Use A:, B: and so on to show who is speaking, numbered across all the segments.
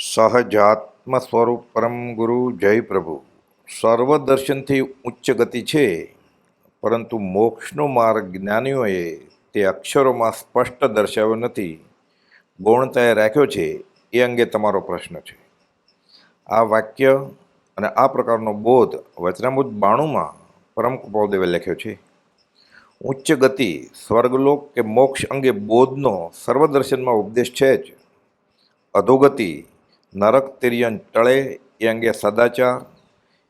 A: સહજાત્મ સ્વરૂપ પરમ ગુરુ જય પ્રભુ. સર્વદર્શનથી ઉચ્ચ ગતિ છે, પરંતુ મોક્ષનો માર્ગ જ્ઞાનીઓએ તે અક્ષરોમાં સ્પષ્ટ દર્શાવ્યો નથી, ગૌણતાએ રાખ્યો છે. એ અંગે તમારો પ્રશ્ન છે. આ વાક્ય અને આ પ્રકારનો બોધ વચનામૃત 92માં પરમ કૃપાળદેવે લખ્યો છે. ઉચ્ચ ગતિ સ્વર્ગલોક કે મોક્ષ અંગે બોધનો સર્વદર્શનમાં ઉપદેશ છે જ. અધોગતિ નરક તિર્યન ટળે એ અંગે સદાચાર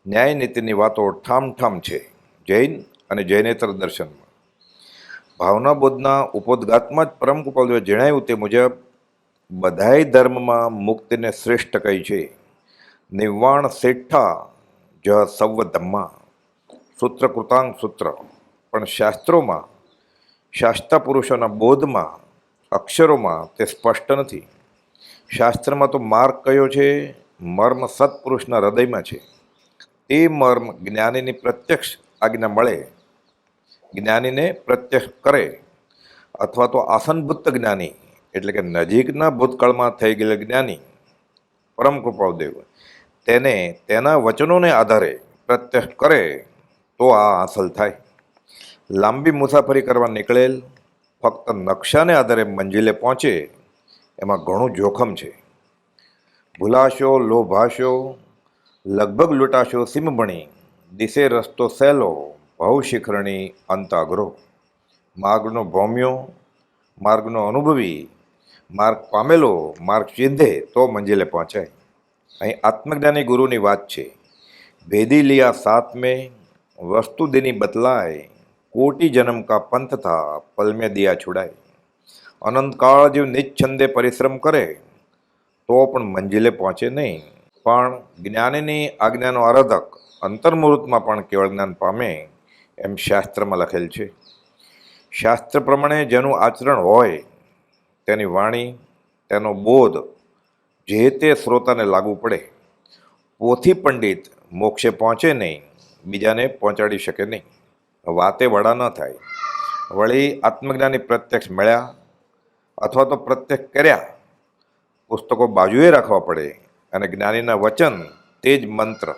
A: ન્યાય નીતિની વાતો ઠામ છે જૈન અને જૈનેતર દર્શનમાં. ભાવના બોધના ઉપોદ્ઘાતમાં જ પરમ કૃપાળુએ જણાવ્યું તે મુજબ બધાય ધર્મમાં મુક્તિને શ્રેષ્ઠ કહી છે. નિર્વાણ શેઠા જ સૌ ધમ્મા સૂત્ર કૃતાંગ સૂત્ર. પણ શાસ્ત્રોમાં શાસ્તા પુરુષોના બોધમાં અક્ષરોમાં તે સ્પષ્ટ નથી. શાસ્ત્રમાં તો માર્ગ કયો છે, મર્મ સત્પુરુષના હૃદયમાં છે. તે મર્મ જ્ઞાનીની પ્રત્યક્ષ આજ્ઞા મળે, જ્ઞાનીને પ્રત્યક્ષ કરે, અથવા તો આસનભૂત જ્ઞાની એટલે કે નજીકના ભૂતકાળમાં થઈ ગયેલા જ્ઞાની પરમ કૃપાળદેવ તેને તેના વચનોને આધારે પ્રત્યક્ષ કરે તો આ હાંસલ થાય. લાંબી મુસાફરી કરવા નીકળેલ ફક્ત નકશાને આધારે મંજિલે પહોંચે એમાં ઘણું જોખમ છે. ભૂલાશો, લોભાશો, લગભગ લૂંટાશો સીમભણી, દિશે રસ્તો સહેલો, ભવ શિખરણી અંત અઘરો. માર્ગનો ભૌમ્યો, માર્ગનો અનુભવી, માર્ગ પામેલો માર્ગ ચીંધે તો મંજિલે પહોંચાય. અહીં આત્મજ્ઞાની ગુરુની વાત છે. ભેદી લિયા સાથ મેં વસ્તુ દિની બતલાય, કોટી જન્મ કા પંથ થા પલ મેં દિયા છુડાય. અનંતકાળ જેવ નિચ્છંદે પરિશ્રમ કરે તો પણ મંજિલે પહોંચે નહીં. પણ જ્ઞાનીની આજ્ઞાનો આરાધક અંતર્મુહૂર્તમાં પણ કેવળ જ્ઞાન પામે એમ શાસ્ત્રમાં લખેલ છે. શાસ્ત્ર પ્રમાણે જેનું આચરણ હોય તેની વાણી, તેનો બોધ જે તે શ્રોતાને લાગુ પડે. પોથી પંડિત મોક્ષે પહોંચે નહીં, બીજાને પહોંચાડી શકે નહીં. વાતે વડા ન થાય. વળી આત્મજ્ઞાની પ્રત્યક્ષ મળ્યા અથવા તો પ્રત્યક્ષ કર્યા પુસ્તકો બાજુએ રાખવા પડે, અને જ્ઞાનીના વચન તે જ મંત્ર.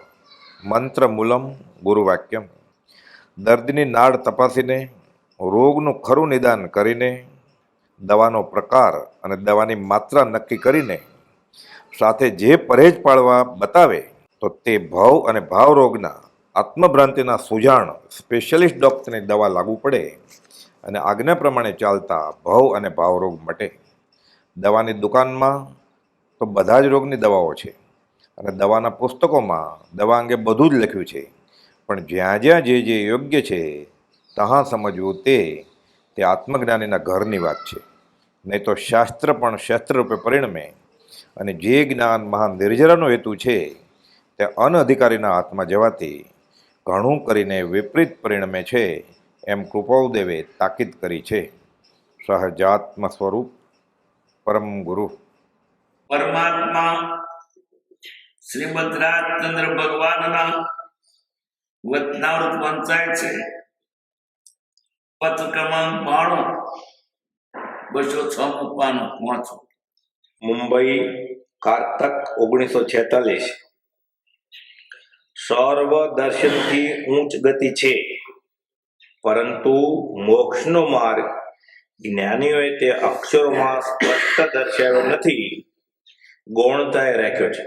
A: મંત્ર મૂલમ ગુરુ વાક્યમ. દર્દીની નાડ તપાસીને રોગનું ખરું નિદાન કરીને, દવાનો પ્રકાર અને દવાની માત્રા નક્કી કરીને, સાથે જે પરેજ પાળવા બતાવે તો તે ભાવ અને ભાવ રોગના આત્મભ્રાંતિના સુજાણ સ્પેશિયલિસ્ટ ડૉક્ટરની દવા લાગુ પડે અને આજ્ઞા પ્રમાણે ચાલતા ભાવ અને ભાવ રોગ મટે. દવાની દુકાનમાં તો બધા જ રોગની દવાઓ છે, અને દવાના પુસ્તકોમાં દવા અંગે બધું જ લખ્યું છે. પણ જ્યાં જ્યાં જે યોગ્ય છે ત્યાં સમજવું તે આત્મજ્ઞાનીના ઘરની વાત છે. નહીં તો શાસ્ત્ર પણ શસ્ત્રરૂપે પરિણમે, અને જે જ્ઞાન મહાન નિર્જરાનો હેતુ છે તે અનઅધિકારીના હાથમાં જવાથી ઘણું કરીને વિપરીત પરિણમે છે એમ કૃપાળદેવે તાકીદ કરી છે. સહજાત્મ સ્વરૂપ પરમ ગુરુ
B: પરમાત્મા શ્રીમદ રાજચંદ્ર ભગવાનના વચનામૃત વંચાય છે. પત્ર ક્રમાંક 92 206
C: મુંબઈ કારતક 1946. સર્વ દર્શનથી ઊંચ ગતિ છે, પરંતુ મોક્ષનો માર્ગ જ્ઞાનીઓએ તે અક્ષરોમાં સ્પષ્ટ દર્શાવ્યો નથી, ગૌણતાએ રાખ્યો છે.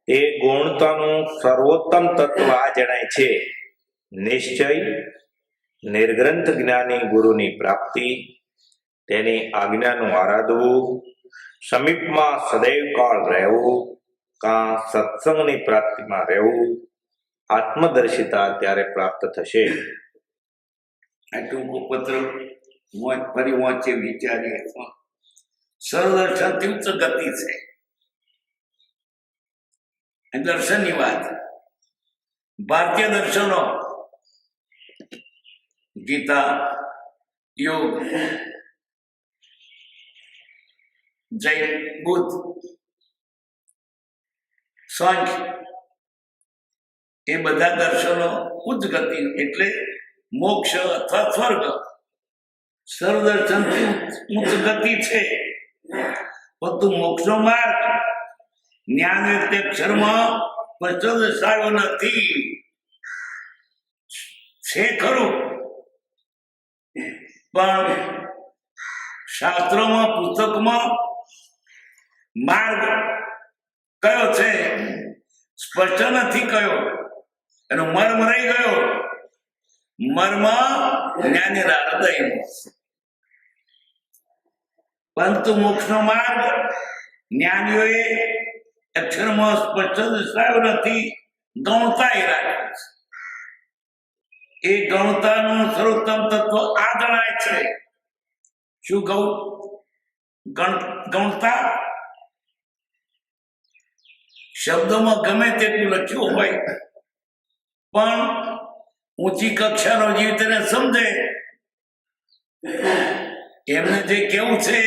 C: તે ગૌણતાનું સર્વોત્તમ તત્વ આ જણાય છે: નિશ્ચય, નિર્ગ્રંથ જ્ઞાની ગુરુની પ્રાપ્તિ, તેની આજ્ઞાનું આરાધવું, સમીપમાં સદૈવ કાળ રહેવું, કાં સત્સંગની પ્રાપ્તિમાં રહેવું. આત્મદર્શિતા ત્યારે પ્રાપ્ત થશે.
B: આ ટૂંકો પત્ર ફરી વાંચે વિચારીએ. સર્વદર્શનથી ઉચ્ચ ગતિ છે. દર્શનની વાત ભારતીય દર્શનો ગીતા, યોગ, જૈન, બુદ્ધ, સાંખ્ય એ બધા દર્શનો ઉચ્ચ ગતિ એટલે મોક્ષ અથવા સ્વર્ગ. સર્વદર્શનથી ઉચ્ચ ગતિ છે, પરંતુ મોક્ષનો માર્ગ જ્ઞાન એટલે અક્ષરમાં સ્પષ્ટ દર્શાવ્યો નથી. છે ખરું, પણ શાસ્ત્રોમાં પુસ્તકમાં માર્ગ કયો છે સ્પષ્ટ નથી કયો. એનો મર્મ રહી ગયો. મર્મ જ્ઞાનીના હૃદયમાં. પરંતુ મોક્ષનો માર્ગ જ્ઞાનીઓએ અક્ષરમાં સ્પષ્ટ દર્શાવ્યો નથી, ગૌણતા એ રાખ્યો છે. એ ગૌણતાનું સર્વોત્તમ તત્વ આ જણાય છે. શું ગૌણતા શબ્દોમાં ગમે તેટલું લખ્યું હોય, પણ ઊંચી કક્ષાનો જીવ તેને સમજે એમને જે કેવું છે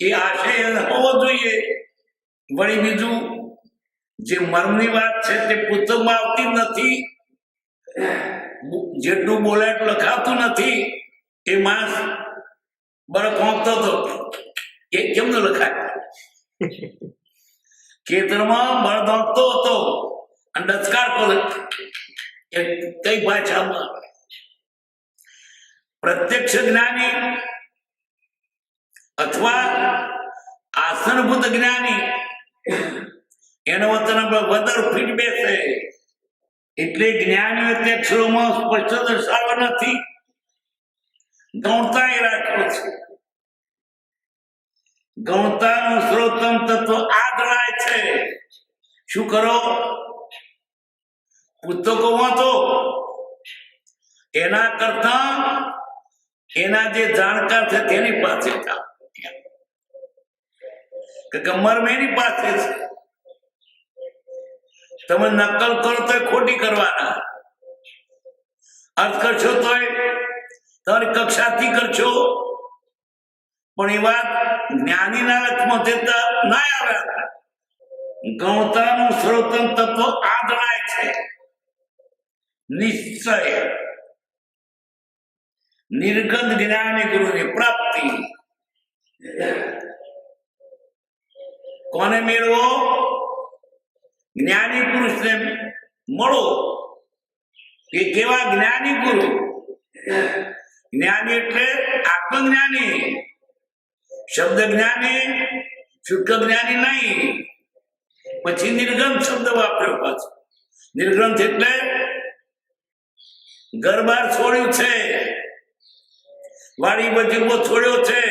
B: એ આશય હોવો જોઈએ. વળી બીજું જે મર્મની વાત છે તે પુસ્તકમાં આવતી નથી, જેટલું બોલે એટલું લખાતું નથી. એ માણસ બરફ હોંકતો હતો, એ કેમનો લખાય? ખેતરમાં બળદ હોંકતો હતો અને ડચકાર કરે, એ કઈ ભાષામાં? પ્રત્યક્ષ જ્ઞાની અથવા આસનભૂત જ્ઞાની એનો વતન વધારે ફીટ બેસે. એટલે જ્ઞાની એટલે અક્ષરોમાં સ્પષ્ટ દર્શાવ્યો નથી, ગૌણતા એ રાખ્યો છે. ગૌણતાનું સર્વોત્તમ તત્વ આ ગણાય છે. શું કરો? પુસ્તકો વાંચો, એના કરતા એના જે જાણકાર છે તેની પાસે જાઓ. કે મર્મ એની પાસે છે. તમે નકલ કરો તો ખોટી કરવાના, અર્થ કરશો તો તમારી કક્ષાથી કરશો, પણ એ વાત જ્ઞાનીના લક્ષમાં જતા ના આવે. ગૌણતાનું સર્વોત્તમ તત્વ આ ગણાય છે. નિશ્ચય નિર્ગંધ જ્ઞાની ગુરુની પ્રાપ્તિ. કોને મેળવો? જ્ઞાની પુરુષને મળો. એ કેવા જ્ઞાની ગુરુ? જ્ઞાની એટલે આત્મજ્ઞાની, શબ્દ જ્ઞાની, શુદ્ધ જ્ઞાની નહીં. પછી નિર્ગંધ શબ્દ વાપર્યો પાછો. નિર્ગંધ એટલે ઘર બાર છોડ્યું છે, વાડી બગીચો છોડ્યો છે,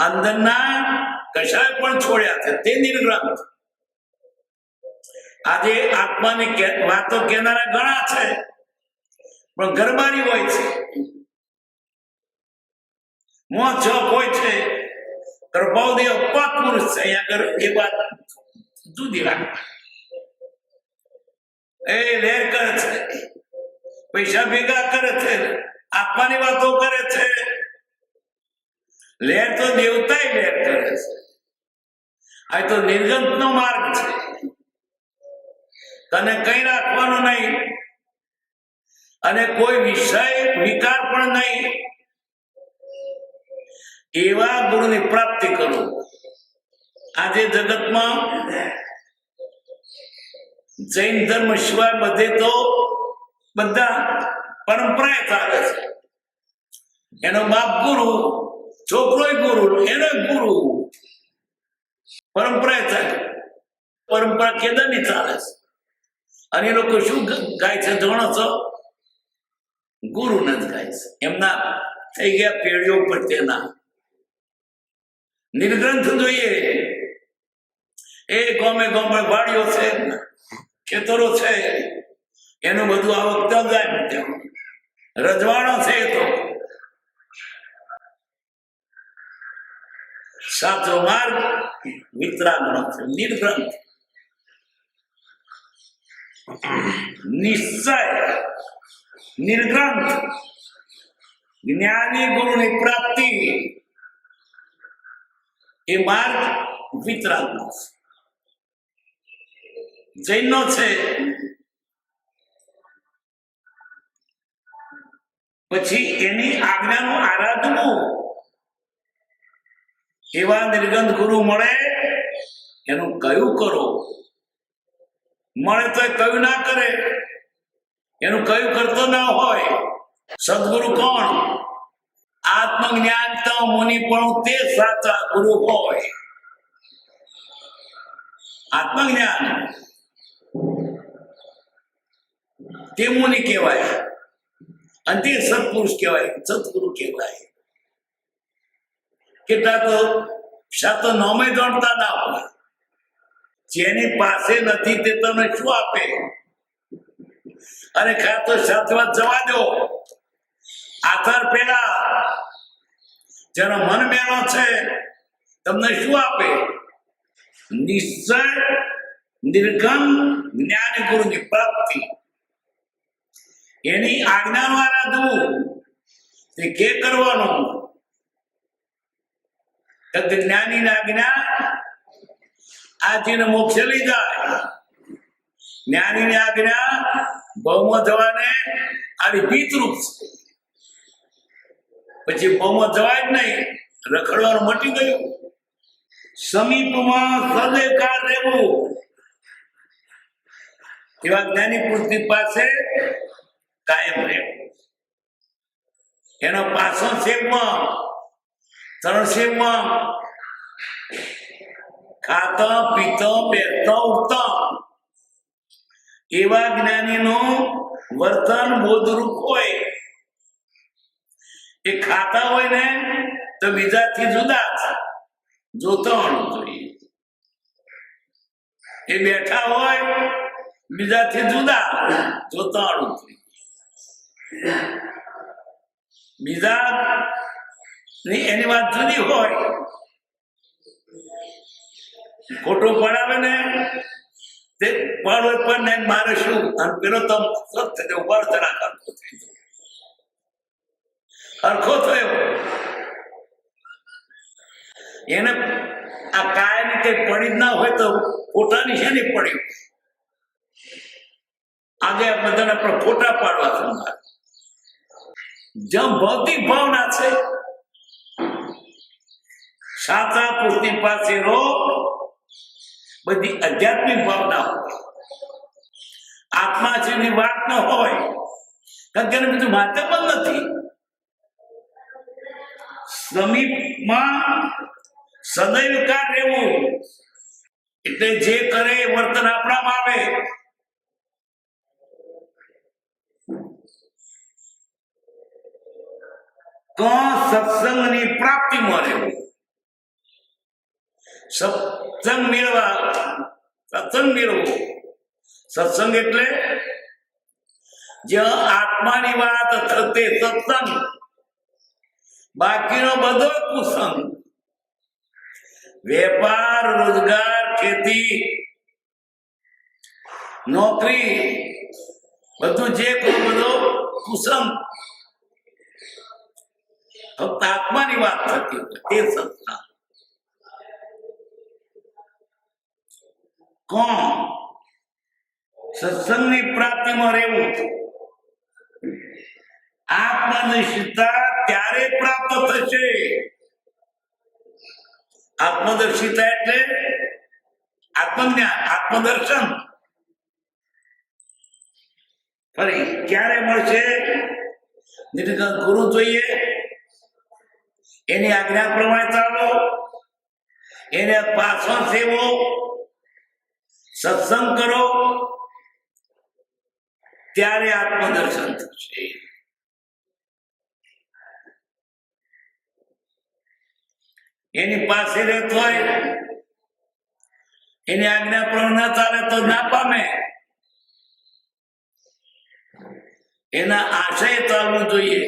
B: અંદરના કશાય પણ છોડ્યા છે, તે નિર્ગ્રંથ. આજે આત્માની વાતો કહેનારા ઘણા છે, પણ ગરબારી હોય છે, મોહ છોક હોય છે. કૃપાવદેવ અપાત પુરુષ છે. અહીંયા એ વાત જુદી રાખ. એ લેર કરે છે, પૈસા ભેગા કરે છે, આત્માની વાતો કરે છે. લેર તો દેવતા લેર કરે છે. આ તો નિર્ગંધ નો માર્ગ છે. તને કઈ રાખવાનું નહીં અને કોઈ વિષય વિકાર પણ નહીં. એવા ગુરુની પ્રાપ્તિ કરો. આજે જગતમાં જૈન ધર્મ સિવાય બધે તો બધા પરંપરાએ ચાલે છે. એનો બાપ ગુરુ, છોકરો ગુરુ, એનો ગુરુ. પરંપરાએ ચાલે. પરંપરા કેદારની ચાલે છે. અને એ લોકો શું ગાય છે જાણો છો? ગુરુ ને જ ગાય છે. એમના થઈ ગયા પેઢીઓ પર તેના નિર્ગ્રંથ જોઈએ. એ ગમે વાડીઓ છે, ખેતરો છે, એનું બધું આવક જાય. રજવાડો છે. એ તો સાચો માર્ગ વિતરાગનો છે. નિર્ગ્રંથ નિશ્ચય નિર્ગ્રંથ જ્ઞાની ગુરુની પ્રાપ્તિ. એ માર્ગ વિતરાગનો છે, જૈનનો છે. પછી એની આજ્ઞાનું આરાધવું. એવા નિર્ગંધ ગુરુ મળે એનું કયું કરો, મળે તો એ કયું ના કરે, એનું કયું કરતો ના હોય. સદગુરુ કોણ? આત્મજ્ઞાન તો મુનિ પણ તે સાચા ગુરુ હોય. આત્મજ્ઞાન તે મુનિ કહેવાય અને તે સત્પુરુષ કહેવાય, સદગુરુ કહેવાય. કેટલા તો શાસ્ત્ર નામે જાણતા ના હોય. જેની પાસે નથી તે તમને શું આપે? અરે ખા તો શાસ્ત્રમાં જવા દો. આધાર પેલા જેનો મન મેળો છે તમને શું આપે? નિશ્ચય નિર્ગમ જ્ઞાની ગુરુની પ્રાપ્તિ. એની આજ્ઞાનું આરાધવું તે કે કરવાનું? જ્ઞાની ની આજ્ઞા આજીને મોક્ષે લઈ જાય. જ્ઞાની ની આજ્ઞા બહુમાં જવાને આની ભીતરૂપ છે. પછી બહુમાં જવાય જ નહીં, રખડવાનું મટી ગયું. સમીપમાં સદેકાર રહેવું એવા જ્ઞાની પુરુષની પાસે કાયમ રહેવું. એનો પાછો સેવમાં ત્રણ સેવમાં ખાતા પીતા બેસતા ઉઠતા એવા જ્ઞાનીનું વર્તન બોધરૂપ હોય. એ ખાતા હોય ને તો બીજાથી જુદા જોતા હોવું જોઈએ. એ બેઠા હોય બીજાથી જુદા જોતા હોવું જોઈએ. બીજા એની વાત જુદી હોય. ફોટો પડાવે ને તે પાડો પણ ને મારે શું, અને પેલો તો ઉપર ચડા કરતો હરખો થયો. એને આ કાયની કઈ પડી જ ના હોય તો ફોટાની છે ને પડી. આજે બધાને આપણે ફોટા પાડવા છે. જ્યાં ભૌતિક ભાવના છે, સાચા પુરુષની પાસે રો બધી આધ્યાત્મિક ભાવના હોય. આત્મા જેની વાત ન હોય, કારણ કે એને બીજું માધ્યમ જ નથી. સમીપમાં સદૈવ કાર રહેવું એટલે જે કરે એ વર્તન આપણામાં આવે. સત્સંગની પ્રાપ્તિમાં રહેવું. સત્સંગ મેળવા, સત્સંગ મેળવો. સત્સંગ એટલે જ્યાં આત્માની વાત થતે સત્સંગ, બાકીનો બધો કુસંગ. વેપાર, રોજગાર, ખેતી, નોકરી બધું જે કરું બધો કુસંગ. ફક્ત આત્માની વાત થતી હોય તે સત્સંગ. કોણ? સત્સંગની પ્રાપ્તિમાં રહેવું. આત્મનિષ્ઠતા ત્યારે પ્રાપ્ત થશે. આત્મદર્શિતા એટલે આત્મજ્ઞાન, આત્મદર્શન. ફરી ક્યારે મળશે? નિર્ગમ ગુરુ જોઈએ, એની આજ્ઞા પ્રમાણે ચાલો, એને પાછળ સેવો, સત્સંગ કરો, ત્યારે આત્મદર્શન થશે. એની પાસે રહેતો હોય, એની આજ્ઞા પ્રમાણે ના ચાલે તો ના પામે. એના આશય ચાલવું જોઈએ.